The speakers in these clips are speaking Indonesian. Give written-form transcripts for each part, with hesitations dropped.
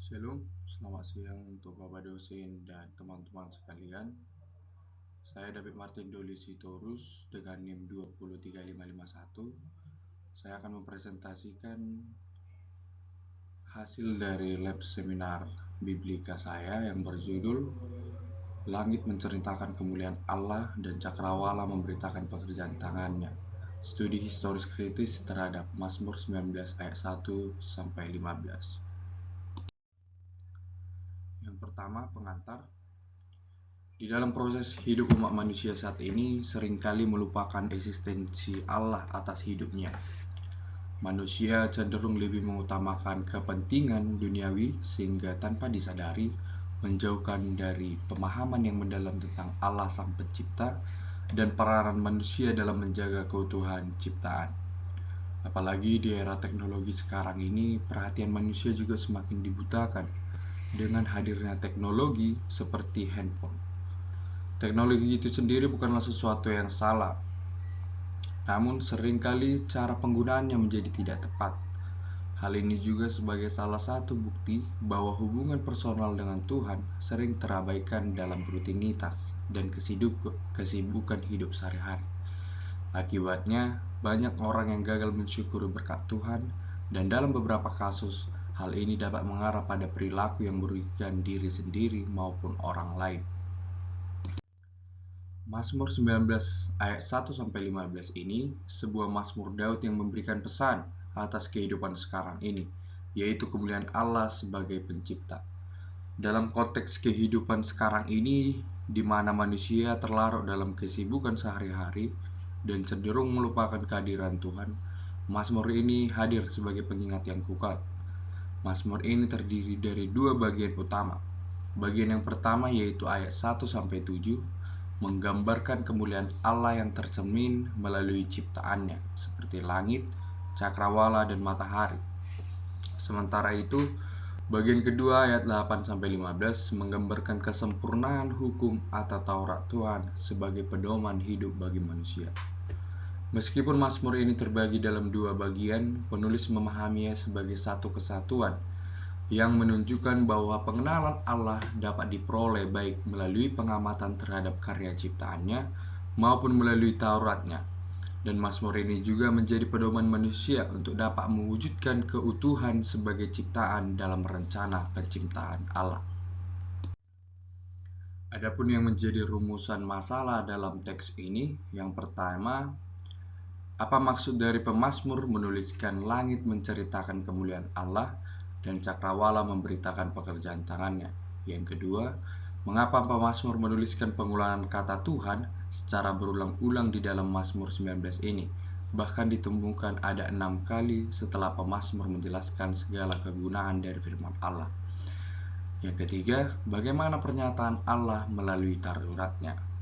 Shalom, selamat siang untuk Bapak dosen dan teman-teman sekalian. Saya David Martin Doli Sitorus dengan NIM 2035551. Saya akan mempresentasikan hasil dari lab seminar Biblika saya yang berjudul Langit menceritakan kemuliaan Allah dan Cakrawala memberitakan pekerjaan tangannya. Studi historis kritis terhadap Mazmur 19 ayat 1 sampai 15. Yang pertama, pengantar. Di dalam proses hidup umat manusia saat ini seringkali melupakan eksistensi Allah atas hidupnya. Manusia cenderung lebih mengutamakan kepentingan duniawi sehingga tanpa disadari menjauhkan dari pemahaman yang mendalam tentang Allah Sang Pencipta dan peranan manusia dalam menjaga keutuhan ciptaan. Apalagi di era teknologi sekarang ini, perhatian manusia juga semakin dibutakan dengan hadirnya teknologi seperti handphone. Teknologi itu sendiri bukanlah sesuatu yang salah, namun seringkali cara penggunaannya menjadi tidak tepat. Hal ini juga sebagai salah satu bukti bahwa hubungan personal dengan Tuhan sering terabaikan dalam rutinitas dan kesibukan hidup sehari-hari. Akibatnya, banyak orang yang gagal mensyukuri berkat Tuhan, dan dalam beberapa kasus, hal ini dapat mengarah pada perilaku yang merugikan diri sendiri maupun orang lain. Mazmur 19 ayat 1-15 ini sebuah mazmur Daud yang memberikan pesan atas kehidupan sekarang ini, yaitu kemuliaan Allah sebagai pencipta. Dalam konteks kehidupan sekarang ini, di mana manusia terlarut dalam kesibukan sehari-hari dan cenderung melupakan kehadiran Tuhan, mazmur ini hadir sebagai pengingat yang kuat. Mazmur ini terdiri dari dua bagian utama. Bagian yang pertama yaitu ayat 1-7 menggambarkan kemuliaan Allah yang tercermin melalui ciptaannya seperti langit, cakrawala, dan matahari. Sementara itu, bagian kedua ayat 8-15 menggambarkan kesempurnaan hukum atau Taurat Tuhan sebagai pedoman hidup bagi manusia. Meskipun Mazmur ini terbagi dalam dua bagian, penulis memahaminya sebagai satu kesatuan yang menunjukkan bahwa pengenalan Allah dapat diperoleh baik melalui pengamatan terhadap karya ciptaannya maupun melalui Tauratnya. Dan Mazmur ini juga menjadi pedoman manusia untuk dapat mewujudkan keutuhan sebagai ciptaan dalam rencana penciptaan Allah. Adapun yang menjadi rumusan masalah dalam teks ini, yang pertama, apa maksud dari pemazmur menuliskan langit menceritakan kemuliaan Allah dan cakrawala memberitakan pekerjaan tangannya? Yang kedua, mengapa pemazmur menuliskan pengulangan kata Tuhan secara berulang-ulang di dalam Mazmur 19 ini? Bahkan ditemukan ada 6 kali setelah pemazmur menjelaskan segala kegunaan dari firman Allah. Yang ketiga, bagaimana pernyataan Allah melalui Tauratnya?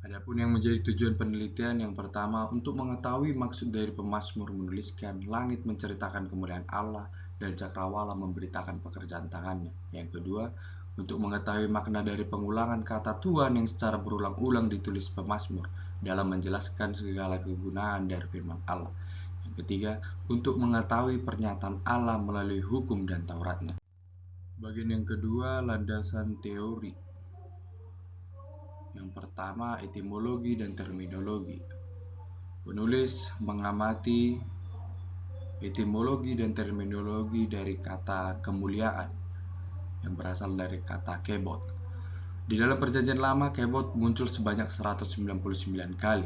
Adapun yang menjadi tujuan penelitian, yang pertama, untuk mengetahui maksud dari pemazmur menuliskan langit menceritakan kemuliaan Allah dan cakrawala memberitakan pekerjaan tangannya. Yang kedua, untuk mengetahui makna dari pengulangan kata Tuhan yang secara berulang-ulang ditulis pemazmur dalam menjelaskan segala kegunaan dari firman Allah. Yang ketiga, untuk mengetahui pernyataan Allah melalui hukum dan Tauratnya. Bagian yang kedua, landasan teori. Yang pertama, etimologi dan terminologi. Penulis mengamati etimologi dan terminologi dari kata kemuliaan yang berasal dari kata kebot. Di dalam Perjanjian Lama, kebot muncul sebanyak 199 kali.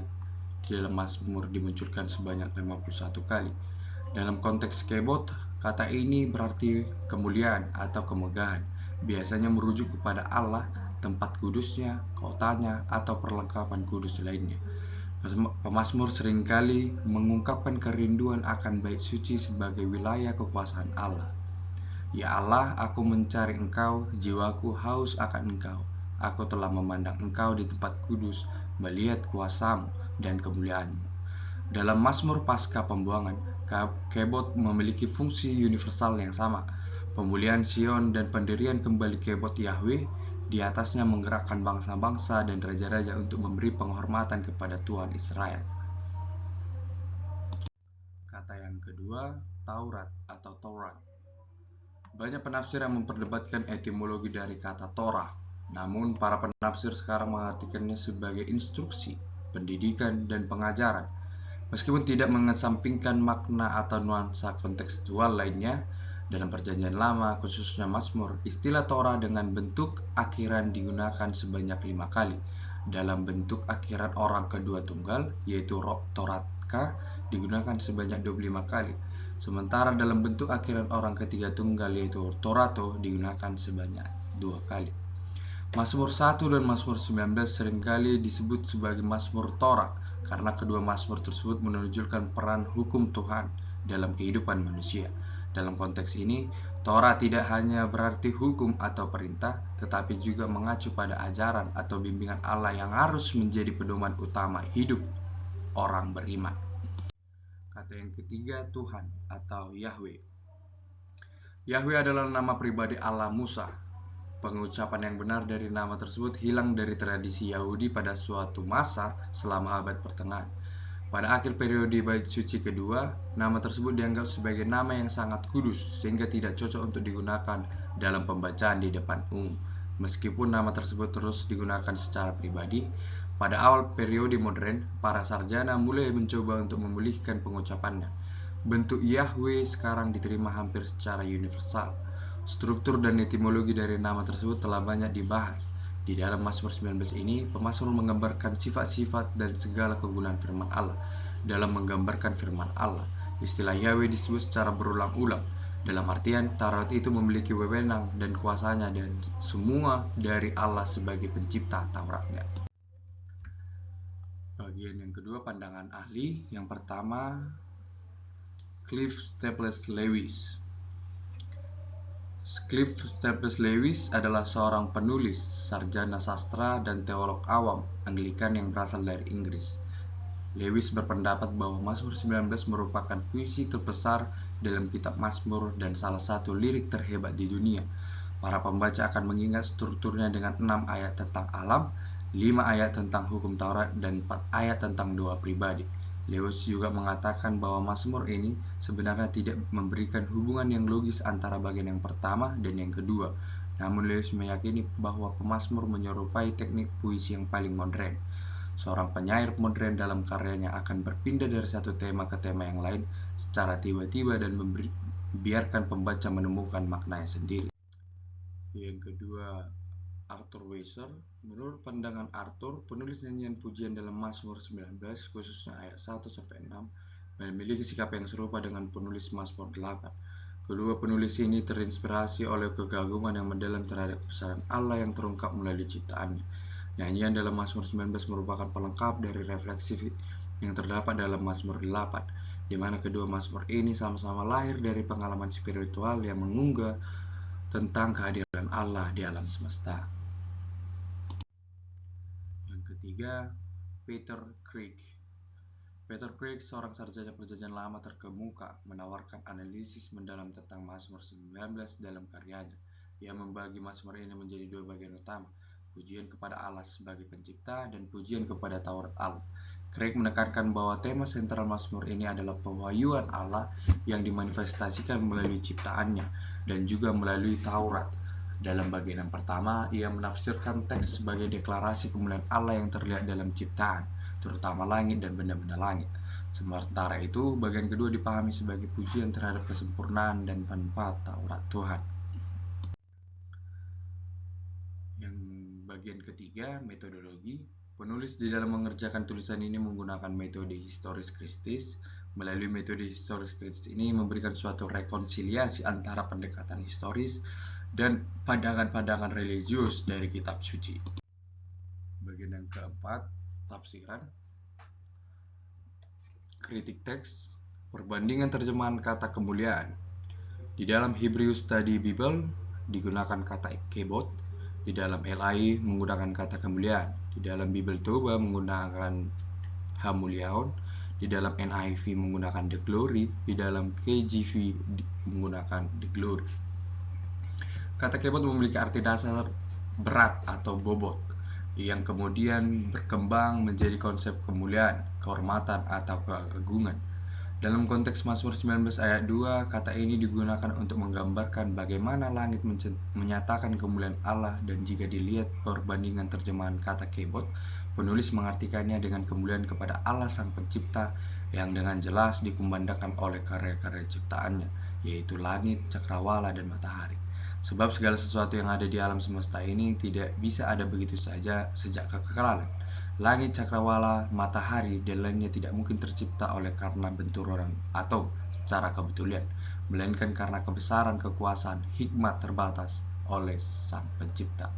Di dalam Mazmur dimunculkan sebanyak 51 kali. Dalam konteks kebot, kata ini berarti kemuliaan atau kemegahan. Biasanya merujuk kepada Allah, tempat kudusnya, kotanya, atau perlengkapan kudus lainnya. Pemazmur seringkali mengungkapkan kerinduan akan bait suci sebagai wilayah kekuasaan Allah. Ya Allah, aku mencari Engkau, jiwaku haus akan Engkau. Aku telah memandang Engkau di tempat kudus, melihat kuasa-Mu dan kemuliaan-Mu. Dalam Mazmur pasca pembuangan, kebot memiliki fungsi universal yang sama. Pemulihan Sion dan pendirian kembali kebot Yahweh di atasnya menggerakkan bangsa-bangsa dan raja-raja untuk memberi penghormatan kepada Tuhan Israel. Kata yang kedua, Taurat atau Taurat. Banyak penafsir yang memperdebatkan etimologi dari kata Torah. Namun, para penafsir sekarang mengartikannya sebagai instruksi, pendidikan, dan pengajaran. Meskipun tidak mengesampingkan makna atau nuansa kontekstual lainnya, dalam Perjanjian Lama, khususnya Mazmur, istilah Torah dengan bentuk akhiran digunakan sebanyak 5 kali. Dalam bentuk akhiran orang kedua tunggal, yaitu Toratka, digunakan sebanyak 25 kali. Sementara dalam bentuk akhiran orang ketiga tunggal, yaitu Torato, digunakan sebanyak 2 kali. Mazmur 1 dan Mazmur 19 seringkali disebut sebagai Mazmur Torah karena kedua Mazmur tersebut menunjukkan peran hukum Tuhan dalam kehidupan manusia. Dalam konteks ini, Torah tidak hanya berarti hukum atau perintah, tetapi juga mengacu pada ajaran atau bimbingan Allah yang harus menjadi pedoman utama hidup orang beriman. Kata yang ketiga, Tuhan atau Yahweh. Yahweh adalah nama pribadi Allah Musa. Pengucapan yang benar dari nama tersebut hilang dari tradisi Yahudi pada suatu masa selama abad pertengahan. Pada akhir periode Bait Suci kedua, nama tersebut dianggap sebagai nama yang sangat kudus sehingga tidak cocok untuk digunakan dalam pembacaan di depan umum. Meskipun nama tersebut terus digunakan secara pribadi, pada awal periode modern, para sarjana mulai mencoba untuk memulihkan pengucapannya. Bentuk Yahweh sekarang diterima hampir secara universal. Struktur dan etimologi dari nama tersebut telah banyak dibahas. Di dalam Mazmur 19 ini, pemazmur menggambarkan sifat-sifat dan segala kegunaan firman Allah. Dalam menggambarkan firman Allah, istilah Yahweh disebut secara berulang-ulang. Dalam artian, Taurat itu memiliki wewenang dan kuasanya dan semua dari Allah sebagai pencipta Tauratnya. Bagian yang kedua, pandangan ahli. Yang pertama, Cliff Staples Lewis. Cliff Staples Lewis adalah seorang penulis, sarjana sastra, dan teolog awam Anglikan yang berasal dari Inggris. Lewis berpendapat bahwa Mazmur 19 merupakan puisi terbesar dalam kitab Mazmur dan salah satu lirik terhebat di dunia. Para pembaca akan mengingat strukturnya dengan 6 ayat tentang alam, 5 ayat tentang hukum Taurat, dan 4 ayat tentang doa pribadi. Lewis juga mengatakan bahwa Mazmur ini sebenarnya tidak memberikan hubungan yang logis antara bagian yang pertama dan yang kedua. Namun Lewis meyakini bahwa pemazmur menyerupai teknik puisi yang paling modern. Seorang penyair modern dalam karyanya akan berpindah dari satu tema ke tema yang lain secara tiba-tiba dan membiarkan pembaca menemukan maknanya sendiri. Yang kedua, Arthur Weiser. Menurut pandangan Arthur, penulis nyanyian pujian dalam Mazmur 19, khususnya ayat 1-6, memiliki sikap yang serupa dengan penulis Mazmur 8. Kedua penulis ini terinspirasi oleh kekaguman yang mendalam terhadap kebesaran Allah yang terungkap melalui ciptaannya. Nyanyian dalam Mazmur 19 merupakan pelengkap dari refleksi yang terdapat dalam Mazmur 8, di mana kedua Mazmur ini sama-sama lahir dari pengalaman spiritual yang mengunggah tentang kehadiran Allah di alam semesta. Yang ketiga, Peter Craig. Peter Craig, seorang sarjana Perjanjian Lama terkemuka, menawarkan analisis mendalam tentang Mazmur 19 dalam karyanya. Ia membagi Mazmur ini menjadi dua bagian utama, pujian kepada Allah sebagai pencipta dan pujian kepada Taurat Allah. Craig menekankan bahwa tema sentral Mazmur ini adalah pewahyuan Allah yang dimanifestasikan melalui ciptaannya dan juga melalui Taurat. Dalam bagian yang pertama, ia menafsirkan teks sebagai deklarasi kemuliaan Allah yang terlihat dalam ciptaan, terutama langit dan benda-benda langit. Sementara itu, bagian kedua dipahami sebagai pujian terhadap kesempurnaan dan manfaat Taurat Tuhan. Yang bagian ketiga, metodologi. Penulis di dalam mengerjakan tulisan ini menggunakan metode historis kristis. Melalui metode historis kristis ini memberikan suatu rekonsiliasi antara pendekatan historis dan pandangan-pandangan religius dari kitab suci. Bagian yang keempat, tafsiran. Kritik teks, perbandingan terjemahan kata kemuliaan. Di dalam Hebrew Study Bible digunakan kata kebod, di dalam LI menggunakan kata kemuliaan, di dalam Bible Toba menggunakan hamuliaon, di dalam NIV menggunakan the glory, di dalam KJV menggunakan the glory. Kata kebod memiliki arti dasar berat atau bobot, yang kemudian berkembang menjadi konsep kemuliaan, kehormatan, atau keagungan. Dalam konteks Mazmur 19 ayat 2, kata ini digunakan untuk menggambarkan bagaimana langit menyatakan kemuliaan Allah, dan jika dilihat perbandingan terjemahan kata kebot, penulis mengartikannya dengan kemuliaan kepada Allah Sang Pencipta yang dengan jelas dikumandangkan oleh karya-karya ciptaannya, yaitu langit, cakrawala, dan matahari. Sebab segala sesuatu yang ada di alam semesta ini tidak bisa ada begitu saja sejak kekekalan. Langit, cakrawala, matahari, dan lainnya tidak mungkin tercipta oleh karena benturan atau secara kebetulan, melainkan karena kebesaran, kekuasaan, hikmat terbatas oleh Sang Pencipta.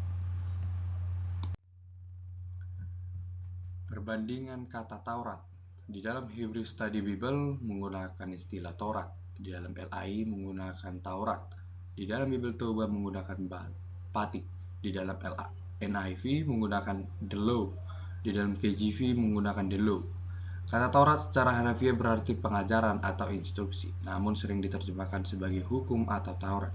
Perbandingan kata Taurat. Di dalam Hebrew Study Bible menggunakan istilah Taurat, di dalam LAI menggunakan Taurat, di dalam Bible Toba menggunakan Patik, di dalam NIV menggunakan the law, di dalam KJV menggunakan the law. Kata Taurat secara harafiah berarti pengajaran atau instruksi, namun sering diterjemahkan sebagai hukum atau Taurat.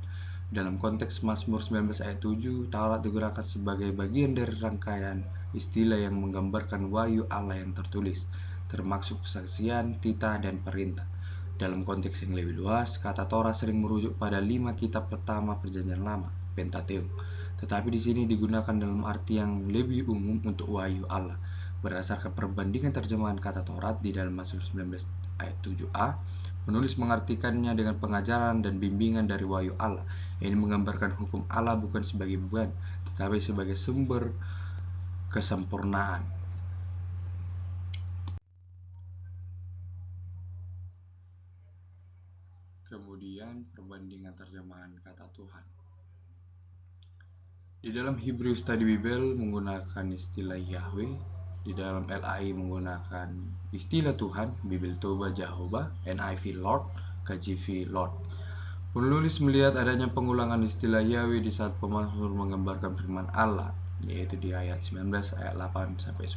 Dalam konteks Mazmur 19 ayat 7, Taurat digunakan sebagai bagian dari rangkaian istilah yang menggambarkan wahyu Allah yang tertulis, termasuk kesaksian, titah, dan perintah. Dalam konteks yang lebih luas, kata Taurat sering merujuk pada 5 kitab pertama Perjanjian Lama, Pentateuk. Tetapi di sini digunakan dalam arti yang lebih umum untuk wahyu Allah. Berdasarkan perbandingan terjemahan kata Taurat di dalam Mazmur 19 ayat 7a, penulis mengartikannya dengan pengajaran dan bimbingan dari wahyu Allah. Ini menggambarkan hukum Allah bukan sebagai beban, tetapi sebagai sumber kesempurnaan. Kemudian perbandingan terjemahan kata Tuhan. Di dalam Hebrew Study Bible menggunakan istilah Yahweh, di dalam LAI menggunakan istilah Tuhan, Bible Toba Jehovah, NIV Lord, KJV Lord. Penulis melihat adanya pengulangan istilah Yahweh di saat pemazmur menggambarkan firman Allah, yaitu di ayat 19 ayat 8-10.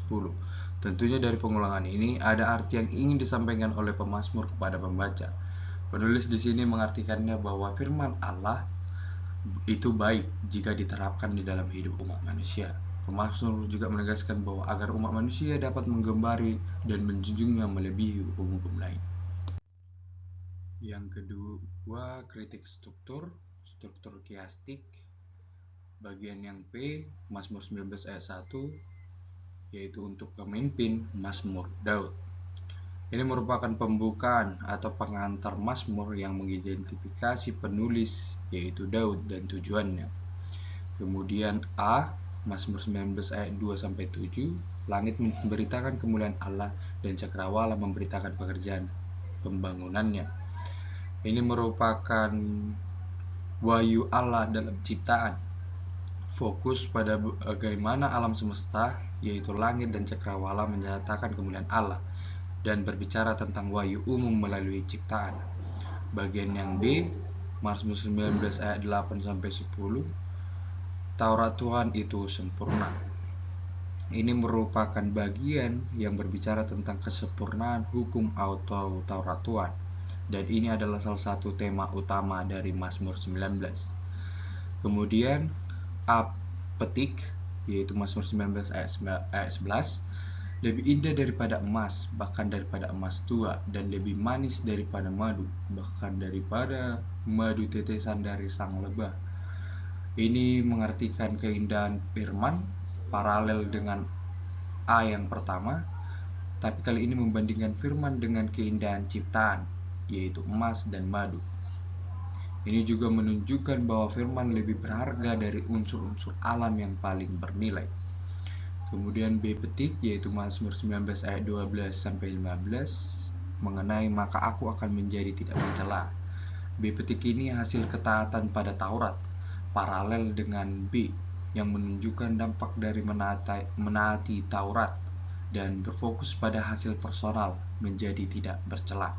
Tentunya dari pengulangan ini ada arti yang ingin disampaikan oleh pemazmur kepada pembaca. Penulis di sini mengartikannya bahwa firman Allah itu baik jika diterapkan di dalam hidup umat manusia. Pemazmur juga menegaskan bahwa agar umat manusia dapat menggembari dan menjunjungnya melebihi hukum-hukum lain. Yang kedua, kritik struktur kiastik. Bagian yang P, Mazmur 19 ayat 1, yaitu untuk pemimpin Mazmur Daud. Ini merupakan pembukaan atau pengantar Mazmur yang mengidentifikasi penulis, yaitu Daud, dan tujuannya. Kemudian A, Mazmur 19 ayat 2-7, langit memberitakan kemuliaan Allah dan cakrawala memberitakan pekerjaan pembangunannya. Ini merupakan wahyu Allah dalam ciptaan. Fokus pada bagaimana alam semesta, yaitu langit dan cakrawala, menyatakan kemuliaan Allah dan berbicara tentang wahyu umum melalui ciptaan. Bagian yang B, Mazmur 19 ayat 8-10, Taurat Tuhan itu sempurna. Ini merupakan bagian yang berbicara tentang kesempurnaan hukum atau Taurat Tuhan, dan ini adalah salah satu tema utama dari Mazmur 19. Kemudian A petik, yaitu Mazmur 19 ayat 11, lebih indah daripada emas, bahkan daripada emas tua, dan lebih manis daripada madu, bahkan daripada madu tetesan dari sang lebah. Ini mengartikan keindahan firman, paralel dengan A yang pertama, tapi kali ini membandingkan firman dengan keindahan ciptaan, yaitu emas dan madu. Ini juga menunjukkan bahwa firman lebih berharga dari unsur-unsur alam yang paling bernilai. Kemudian B petik, yaitu Mazmur 19 ayat 12-15, mengenai maka aku akan menjadi tidak mencela. B petik ini hasil ketaatan pada Taurat, paralel dengan B yang menunjukkan dampak dari menaati Taurat dan berfokus pada hasil personal menjadi tidak bercela.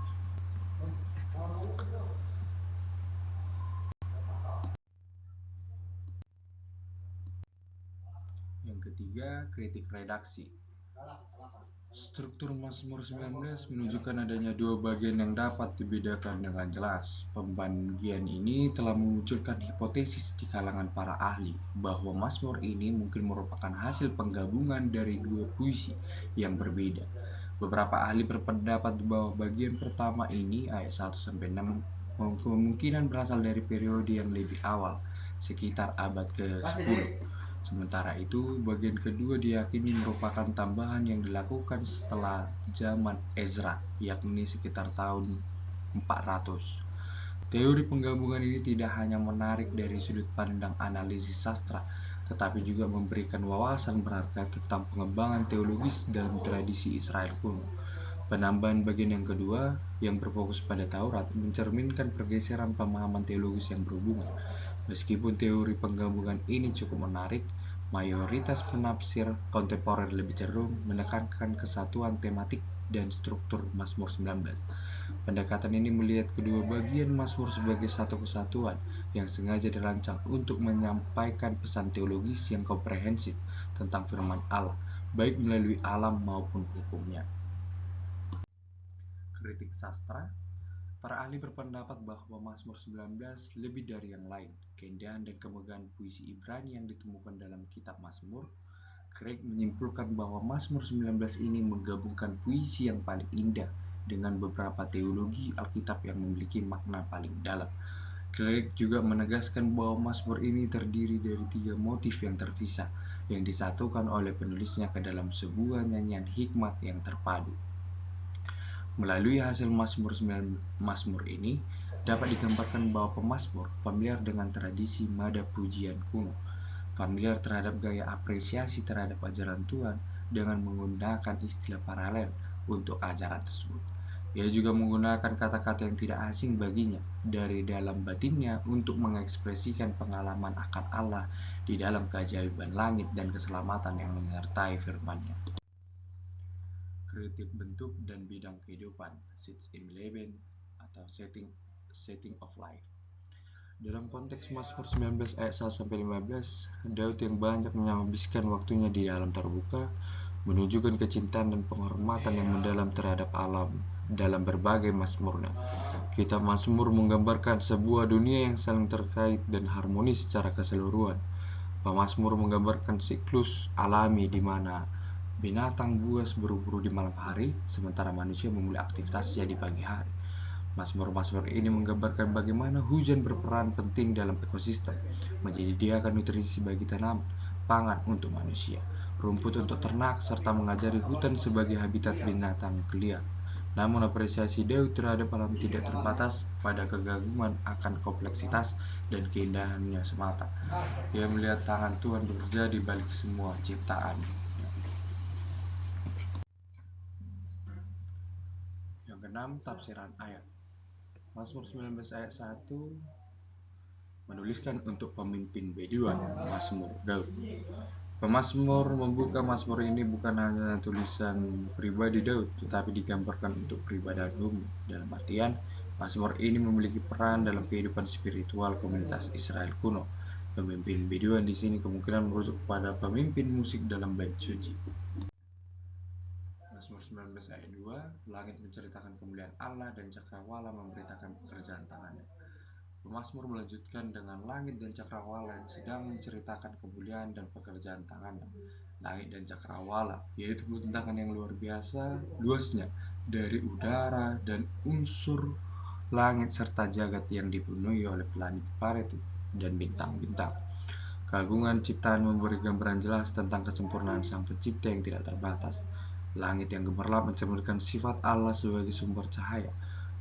Yang ketiga, kritik redaksi. Struktur Mazmur 19 menunjukkan adanya dua bagian yang dapat dibedakan dengan jelas. Pembagian ini telah memunculkan hipotesis di kalangan para ahli bahwa Mazmur ini mungkin merupakan hasil penggabungan dari dua puisi yang berbeda. Beberapa ahli berpendapat bahwa bagian pertama ini ayat 1-6 kemungkinan berasal dari periode yang lebih awal, sekitar abad ke-10. Sementara itu, bagian kedua diyakini merupakan tambahan yang dilakukan setelah zaman Ezra, yakni sekitar tahun 400. Teori penggabungan ini tidak hanya menarik dari sudut pandang analisis sastra, tetapi juga memberikan wawasan berharga tentang pengembangan teologis dalam tradisi Israel kuno. Penambahan bagian yang kedua, yang berfokus pada Taurat, mencerminkan pergeseran pemahaman teologis yang berhubungan. Meskipun teori penggabungan ini cukup menarik, mayoritas penafsir kontemporer lebih cenderung menekankan kesatuan tematik dan struktur Mazmur 19. Pendekatan ini melihat kedua bagian Mazmur sebagai satu kesatuan yang sengaja dirancang untuk menyampaikan pesan teologis yang komprehensif tentang firman Allah, baik melalui alam maupun hukumnya. Kritik sastra. Para ahli berpendapat bahwa Mazmur 19 lebih dari yang lain. Keindahan dan kemegahan puisi Ibrani yang ditemukan dalam kitab Mazmur. Craig menyimpulkan bahwa Mazmur 19 ini menggabungkan puisi yang paling indah dengan beberapa teologi Alkitab yang memiliki makna paling dalam. Craig juga menegaskan bahwa Mazmur ini terdiri dari 3 motif yang terpisah, yang disatukan oleh penulisnya ke dalam sebuah nyanyian hikmat yang terpadu. Melalui hasil Mazmur ini, dapat digambarkan bahwa pemazmur familiar dengan tradisi nada pujian kuno, familiar terhadap gaya apresiasi terhadap ajaran Tuhan dengan menggunakan istilah paralel untuk ajaran tersebut. Ia juga menggunakan kata-kata yang tidak asing baginya dari dalam batinnya untuk mengekspresikan pengalaman akan Allah di dalam keajaiban langit dan keselamatan yang menyertai firman-Nya. Kritik bentuk dan bidang kehidupan, Sits im Leben atau setting of life. Dalam konteks Mazmur 19 ayat 1-15, Daud yang banyak menghabiskan waktunya di alam terbuka menunjukkan kecintaan dan penghormatan yang mendalam terhadap alam dalam berbagai mazmurnya. Kitab Mazmur menggambarkan sebuah dunia yang saling terkait dan harmonis secara keseluruhan. Pemazmur menggambarkan siklus alami di mana binatang buas berburu di malam hari, sementara manusia memulai aktivitasnya di pagi hari. Mazmur-mazmur ini menggambarkan bagaimana hujan berperan penting dalam ekosistem, menyediakan nutrisi bagi tanaman, pangan untuk manusia, rumput untuk ternak, serta mengajari hutan sebagai habitat binatang liar. Namun apresiasi Daud terhadap alam tidak terbatas pada kekaguman akan kompleksitas dan keindahannya semata. Ia melihat tangan Tuhan bekerja di balik semua ciptaan. Yang keenam, tafsiran ayat. Mazmur 19 ayat 1 menuliskan untuk pemimpin Beduan, Mazmur Daud. Pemazmur membuka Mazmur ini bukan hanya tulisan pribadi Daud, tetapi digambarkan untuk pribadi umum. Dalam artian, Mazmur ini memiliki peran dalam kehidupan spiritual komunitas Israel kuno. Pemimpin Beduan di sini kemungkinan merujuk pada pemimpin musik dalam bait suci. Mazmur 19 ayat 2, langit menceritakan kemuliaan Allah dan cakrawala memberitakan pekerjaan tangannya. Pemazmur melanjutkan dengan langit dan cakrawala yang sedang menceritakan kemuliaan dan pekerjaan tangannya. Langit dan cakrawala, yaitu bentangan yang luar biasa luasnya dari udara dan unsur langit serta jagat yang dipenuhi oleh planet-planet dan bintang-bintang. Keagungan ciptaan memberi gambaran jelas tentang kesempurnaan Sang Pencipta yang tidak terbatas. Langit yang gemerlap mencerminkan sifat Allah sebagai sumber cahaya.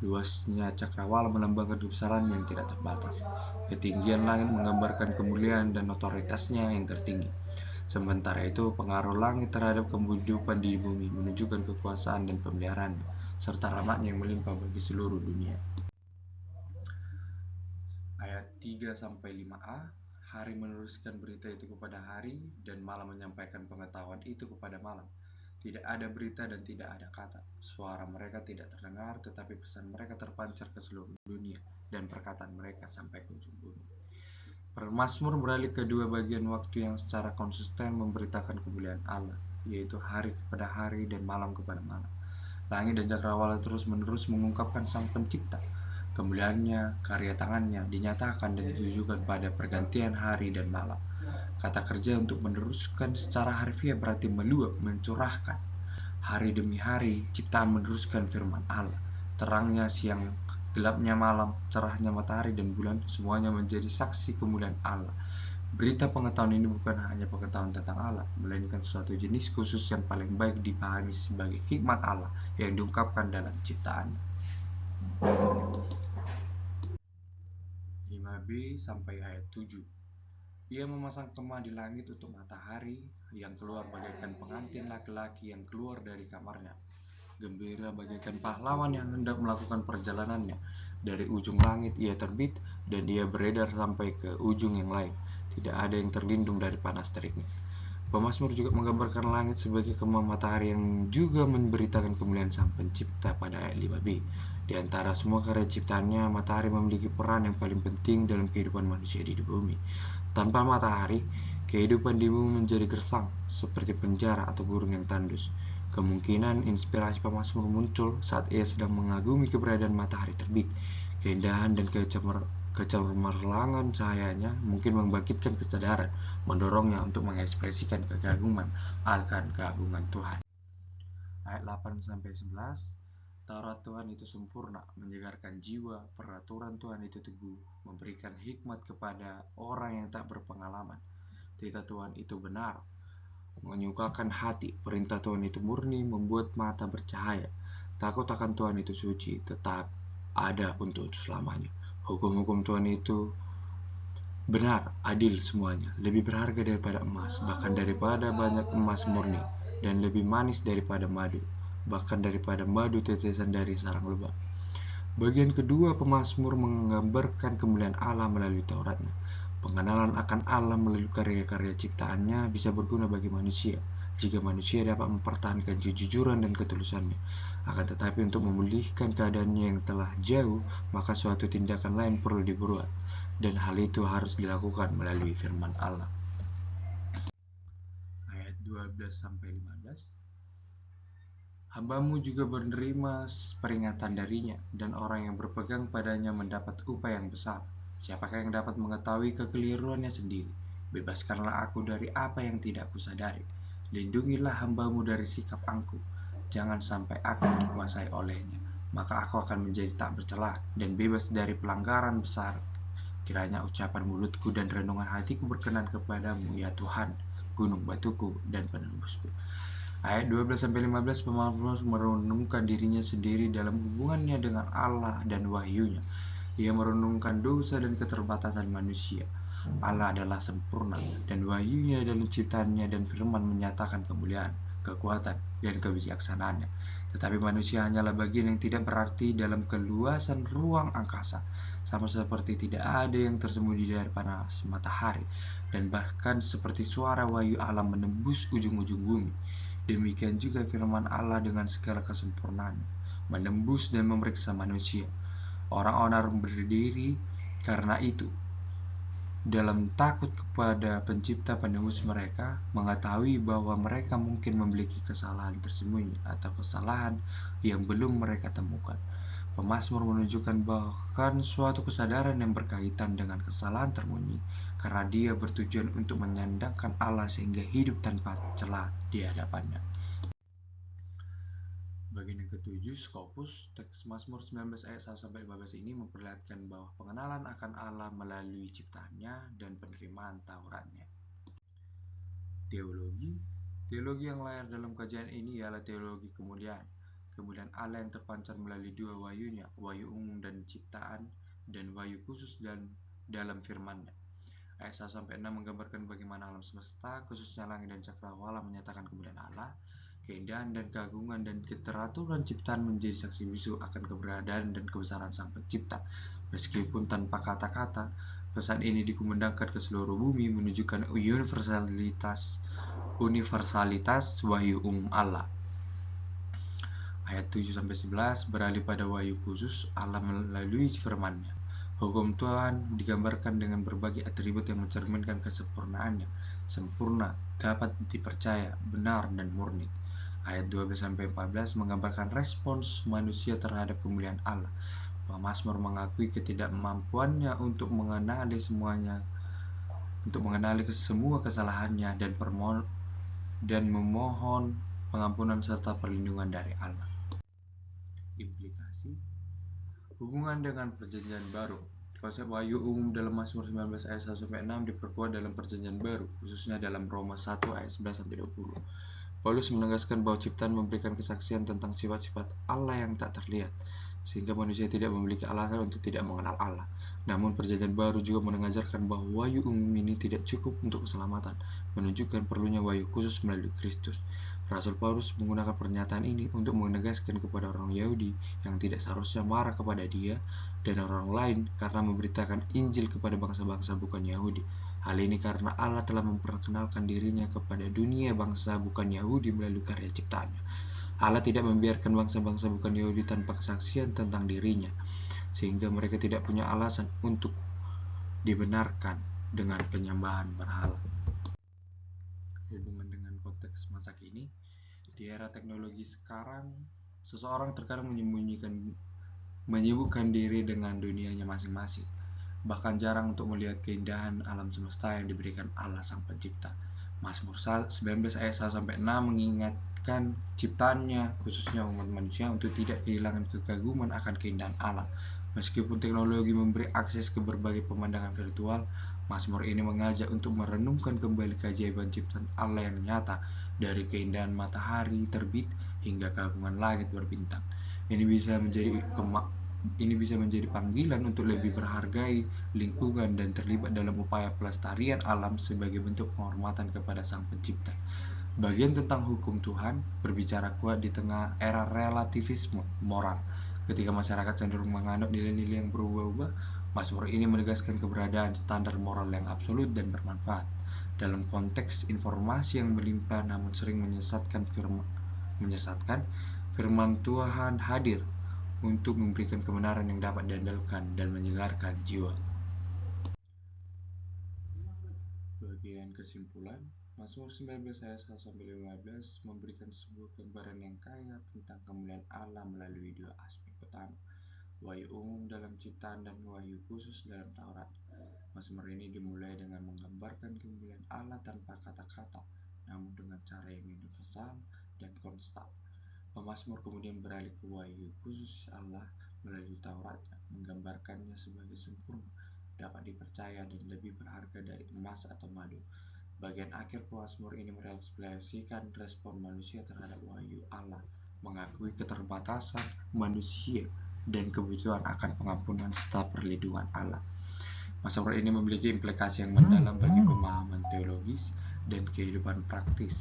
Luasnya cakrawala melambangkan kebesaran yang tidak terbatas. Ketinggian langit menggambarkan kemuliaan dan otoritasnya yang tertinggi. Sementara itu, pengaruh langit terhadap kehidupan di bumi menunjukkan kekuasaan dan pemeliharaannya, serta rahmatnya yang melimpah bagi seluruh dunia. Ayat 3-5a, hari meneruskan berita itu kepada hari, dan malam menyampaikan pengetahuan itu kepada malam. Tidak ada berita dan tidak ada kata. Suara mereka tidak terdengar, tetapi pesan mereka terpancar ke seluruh dunia, dan perkataan mereka sampai ke ujung bumi. Mazmur beralih ke dua bagian waktu yang secara konsisten memberitakan kemuliaan Allah, yaitu hari kepada hari dan malam kepada malam. Langit dan cakrawala terus-menerus mengungkapkan Sang Pencipta. Kemuliaannya, karya tangannya dinyatakan dan ditujukan pada pergantian hari dan malam. Kata kerja untuk meneruskan secara harfiah berarti meluap, mencurahkan. Hari demi hari, ciptaan meneruskan firman Allah. Terangnya siang, gelapnya malam, cerahnya matahari dan bulan, semuanya menjadi saksi kemuliaan Allah. Berita pengetahuan ini bukan hanya pengetahuan tentang Allah, melainkan suatu jenis khusus yang paling baik dipahami sebagai hikmat Allah yang diungkapkan dalam ciptaan. 5b sampai ayat 7. Ia memasang kemah di langit untuk matahari yang keluar bagaikan pengantin laki-laki yang keluar dari kamarnya. Gembira bagaikan pahlawan yang hendak melakukan perjalanannya. Dari ujung langit ia terbit dan ia beredar sampai ke ujung yang lain. Tidak ada yang terlindung dari panas teriknya. Pemazmur juga menggambarkan langit sebagai kemah matahari yang juga memberitakan kemuliaan Sang Pencipta pada ayat 5b. Di antara semua karya ciptaannya, matahari memiliki peran yang paling penting dalam kehidupan manusia di bumi. Tanpa matahari, kehidupan di bumi menjadi gersang, seperti penjara atau gurun yang tandus. Kemungkinan inspirasi pemazmur muncul saat ia sedang mengagumi keberadaan matahari terbit. Keindahan dan kecermerlangan cahayanya mungkin membangkitkan kesadaran, mendorongnya untuk mengekspresikan kekaguman akan keagungan Tuhan. Ayat 8-11. Taurat Tuhan itu sempurna, menyegarkan jiwa, peraturan Tuhan itu teguh, memberikan hikmat kepada orang yang tak berpengalaman. Titah Tuhan itu benar, menyukakan hati, perintah Tuhan itu murni, membuat mata bercahaya. Takut akan Tuhan itu suci, tetap ada untuk selamanya. Hukum-hukum Tuhan itu benar, adil semuanya, lebih berharga daripada emas, bahkan daripada banyak emas murni, dan lebih manis daripada madu, bahkan daripada madu tetesan dari sarang lebah. Bagian kedua pemazmur menggambarkan kemuliaan Allah melalui Tauratnya. Pengenalan akan Allah melalui karya-karya ciptaannya bisa berguna bagi manusia jika manusia dapat mempertahankan kejujuran dan ketulusannya. Akan tetapi untuk memulihkan keadaannya yang telah jauh, maka suatu tindakan lain perlu dibuat, dan hal itu harus dilakukan melalui firman Allah. Ayat 12-15. Hambamu juga menerima peringatan darinya, dan orang yang berpegang padanya mendapat upah yang besar. Siapakah yang dapat mengetahui kekeliruannya sendiri? Bebaskanlah aku dari apa yang tidak kusadari. Lindungilah hambamu dari sikap angkuh. Jangan sampai aku dikuasai olehnya. Maka aku akan menjadi tak bercela dan bebas dari pelanggaran besar. Kiranya ucapan mulutku dan renungan hatiku berkenan kepadamu, ya Tuhan, gunung batuku dan penebusku. Ayat 12-15. Pemazmur merenungkan dirinya sendiri dalam hubungannya dengan Allah dan wahyunya. Ia merenungkan dosa dan keterbatasan manusia. Allah adalah sempurna, dan wahyunya dalam ciptaannya dan firman menyatakan kemuliaan, kekuatan, dan kebijaksanaannya. Tetapi manusia hanyalah bagian yang tidak berarti dalam keluasan ruang angkasa, sama seperti tidak ada yang tersembunyi dari panas matahari, dan bahkan seperti suara wahyu Allah menembus ujung-ujung bumi. Demikian juga firman Allah dengan segala kesempurnaannya, menembus dan memeriksa manusia. Orang-orang berdiri karena itu dalam takut kepada pencipta penembus mereka, mengetahui bahwa mereka mungkin memiliki kesalahan tersembunyi atau kesalahan yang belum mereka temukan. Pemazmur menunjukkan bahkan suatu kesadaran yang berkaitan dengan kesalahan tersembunyi, karena dia bertujuan untuk menyandangkan Allah sehingga hidup tanpa celah di hadapannya. Bagian yang ketujuh, Skopus, teks Mazmur 19 ayat 1-15 ini memperlihatkan bahwa pengenalan akan Allah melalui ciptaannya dan penerimaan Tauratnya. Teologi yang lahir dalam kajian ini ialah teologi kemuliaan. Kemuliaan Allah yang terpancar melalui dua wahyunya, wahyu umum dan ciptaan, dan wahyu khusus dan dalam firman-Nya. Ayat 1-6 menggambarkan bagaimana alam semesta, khususnya langit dan cakrawala, menyatakan kemuliaan Allah. Keindahan dan keagungan dan keteraturan ciptaan menjadi saksi bisu akan keberadaan dan kebesaran Sang Pencipta. Meskipun tanpa kata-kata, pesan ini dikumandangkan ke seluruh bumi, menunjukkan universalitas wahyu umum Allah. Ayat 7-11 beralih pada wahyu khusus Allah melalui firman-Nya. Hukum Tuhan digambarkan dengan berbagai atribut yang mencerminkan kesempurnaannya, sempurna, dapat dipercaya, benar, dan murni. Ayat 12-14 menggambarkan respons manusia terhadap kemuliaan Allah. Pemazmur mengakui ketidakmampuannya untuk mengenali semua kesalahannya dan memohon pengampunan serta perlindungan dari Allah. Implikasi hubungan dengan perjanjian baru. Konsep wahyu umum dalam Mazmur 19 ayat 1-6 diperkuat dalam perjanjian baru, khususnya dalam Roma 1 ayat 11-20. Paulus menegaskan bahwa ciptaan memberikan kesaksian tentang sifat-sifat Allah yang tak terlihat, sehingga manusia tidak memiliki alasan untuk tidak mengenal Allah. Namun perjanjian baru juga mengajarkan bahwa wahyu umum ini tidak cukup untuk keselamatan, menunjukkan perlunya wahyu khusus melalui Kristus. Rasul Paulus menggunakan pernyataan ini untuk menegaskan kepada orang Yahudi yang tidak seharusnya marah kepada dia dan orang lain karena memberitakan Injil kepada bangsa-bangsa bukan Yahudi. Hal ini karena Allah telah memperkenalkan dirinya kepada dunia bangsa bukan Yahudi melalui karya ciptaannya. Allah tidak membiarkan bangsa-bangsa bukan Yahudi tanpa kesaksian tentang dirinya, sehingga mereka tidak punya alasan untuk dibenarkan dengan penyembahan berhala. Hubungan dengan konteks masa kini, di era teknologi sekarang, seseorang terkadang menyibukkan diri dengan dunianya masing-masing, bahkan jarang untuk melihat keindahan alam semesta yang diberikan Allah Sang Pencipta. Mazmur 19 ayat 1-6 mengingatkan ciptaannya, khususnya umat manusia, untuk tidak kehilangan kekaguman akan keindahan Allah. Meskipun teknologi memberi akses ke berbagai pemandangan virtual, Mazmur ini mengajak untuk merenungkan kembali keajaiban ciptaan Allah yang nyata, dari keindahan matahari terbit hingga keagungan langit berbintang. Ini bisa menjadi panggilan untuk lebih menghargai lingkungan dan terlibat dalam upaya pelestarian alam sebagai bentuk penghormatan kepada Sang Pencipta. Bagian tentang hukum Tuhan berbicara kuat di tengah era relativisme moral. Ketika masyarakat cenderung menganut nilai-nilai yang berubah-ubah, Mazmur ini menegaskan keberadaan standar moral yang absolut dan bermanfaat. Dalam konteks informasi yang melimpah namun sering menyesatkan, firman Tuhan hadir untuk memberikan kebenaran yang dapat diandalkan dan menyegarkan jiwa. Bagian kesimpulan, Mazmur 19 ayat 1-15 memberikan sebuah gambaran yang kaya tentang kemuliaan Allah melalui dua aspek utama, wahyu umum dalam ciptaan dan wahyu khusus dalam Taurat. Mazmur ini dimulai dengan menggambarkan kemuliaan Allah tanpa kata-kata, namun dengan cara yang universal dan konstan. Pemazmur kemudian beralih ke wahyu khusus Allah melalui Tauratnya, menggambarkannya sebagai sempurna, dapat dipercaya dan lebih berharga dari emas atau madu. Bagian akhir pemazmur ini merekspresikan respon manusia terhadap wahyu Allah, mengakui keterbatasan manusia dan kebutuhan akan pengampunan serta perlindungan Allah. Mazmur ini memiliki implikasi yang mendalam bagi pemahaman teologis dan kehidupan praktis.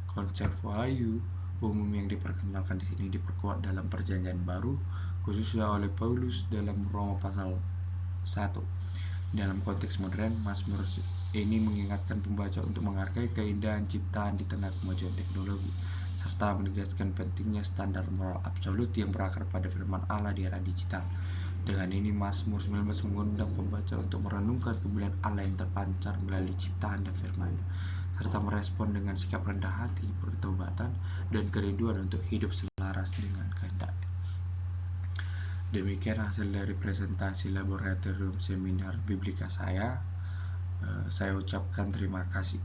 Konsep wahyu umum yang diperkenalkan di sini diperkuat dalam Perjanjian Baru, khususnya oleh Paulus dalam Roma pasal 1. Dalam konteks modern, Mazmur ini mengingatkan pembaca untuk menghargai keindahan ciptaan di tengah kemajuan teknologi, serta menegaskan pentingnya standar moral absolut yang berakar pada firman Allah di era digital. Dengan ini, Mazmur 19 mengundang pembaca untuk merenungkan kemuliaan Allah yang terpancar melalui ciptaan dan firman-Nya, serta merespon dengan sikap rendah hati, pertobatan, dan kerinduan untuk hidup selaras dengan kehendak-Nya. Demikian hasil dari presentasi laboratorium seminar Biblika saya. Saya ucapkan terima kasih.